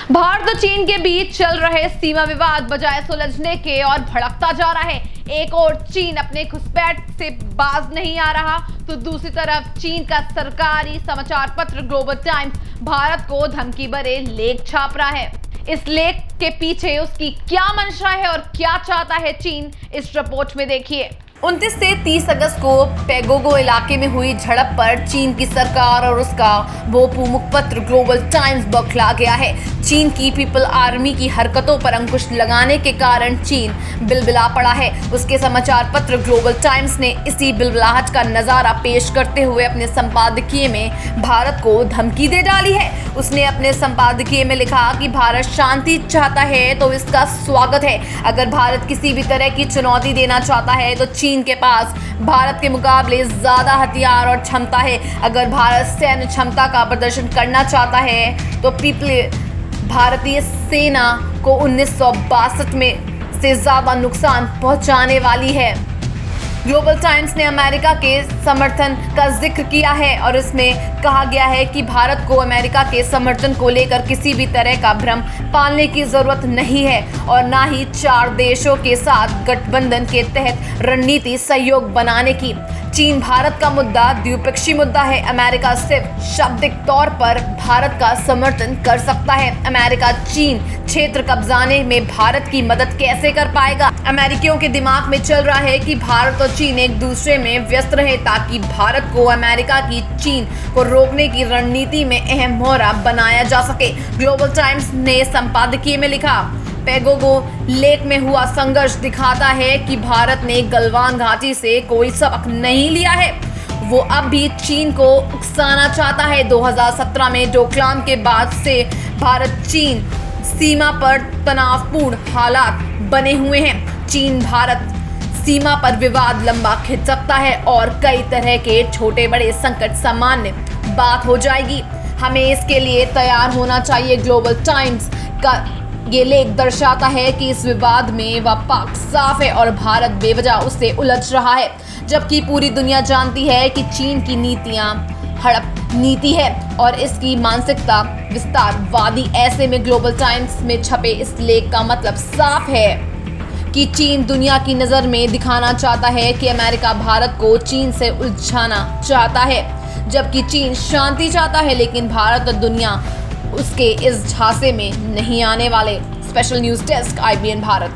भारत और चीन के बीच चल रहे सीमा विवाद बजाय सुलझने के और भड़कता जा रहा है। एक और चीन अपने घुसपैठ से बाज नहीं आ रहा, तो दूसरी तरफ चीन का सरकारी समाचार पत्र ग्लोबल टाइम्स भारत को धमकी भरे लेख छाप रहा है। इस लेख के पीछे उसकी क्या मंशा है और क्या चाहता है चीन, इस रिपोर्ट में देखिए। 29 से 30 अगस्त को पैगोंगो इलाके में हुई झड़प पर चीन की सरकार और उसका वो मुखपत्र ग्लोबल टाइम्स बौखला गया है। चीन की पीपल आर्मी की हरकतों पर अंकुश लगाने के कारण चीन बिलबिला पड़ा है। उसके समाचार पत्र ग्लोबल टाइम्स ने इसी बिलबिलाहट का नजारा पेश करते हुए अपने संपादकीय में भारत को धमकी दे डाली है। उसने अपने संपादकीय में लिखा कि भारत शांति चाहता है तो इसका स्वागत है। अगर भारत किसी भी तरह की चुनौती देना चाहता है तो चीन के पास भारत के मुकाबले ज्यादा हथियार और क्षमता है। अगर भारत सैन्य क्षमता का प्रदर्शन करना चाहता है तो भारतीय सेना को 1962 में से ज्यादा नुकसान पहुंचाने वाली है। ग्लोबल टाइम्स ने अमेरिका के समर्थन का जिक्र किया है और इसमें कहा गया है कि भारत को अमेरिका के समर्थन को लेकर किसी भी तरह का भ्रम पालने की जरूरत नहीं है और ना ही 4 देशों के साथ गठबंधन के तहत रणनीति सहयोग बनाने की। चीन भारत का मुद्दा द्विपक्षीय मुद्दा है। अमेरिका सिर्फ शाब्दिक तौर पर भारत का समर्थन कर सकता है। अमेरिका चीन क्षेत्र कब्जाने में भारत की मदद कैसे कर पाएगा? अमेरिकियों के दिमाग में चल रहा है कि भारत और चीन एक दूसरे में व्यस्त रहे ताकि भारत को अमेरिका की चीन को रोकने की रणनीति में अहम मोहरा बनाया जा सके। ग्लोबल टाइम्स ने संपादकीय में लिखा, पैगोंगो लेक में हुआ संघर्ष दिखाता है कि भारत ने गलवान घाटी से कोई सबक नहीं लिया है। वो अब भी चीन को उकसाना चाहता है। 2017 में डोकलाम के बाद से भारत चीन सीमा पर तनावपूर्ण हालात बने हुए हैं। चीन भारत सीमा पर विवाद लंबा खिंच सकता है और कई तरह के छोटे बड़े संकट सामान्य बात हो जाएगी। हमें इसके लिए तैयार होना चाहिए। ग्लोबल टाइम्स का ये लेख दर्शाता है कि इस विवाद में पाक साफ है और भारत बेवजह उससे उलझ रहा है, जबकि पूरी दुनिया जानती है कि चीन की नीतियां हड़प नीति है और इसकी मानसिकता विस्तारवादी। ऐसे में ग्लोबल टाइम्स में छपे इस लेख का मतलब साफ है कि चीन दुनिया की नज़र में दिखाना चाहता है कि अमेरिका भारत को चीन से उलझाना चाहता है, जबकि चीन शांति चाहता है, लेकिन भारत और दुनिया उसके इस झांसे में नहीं आने वाले। Special news desk, IBN Bharat.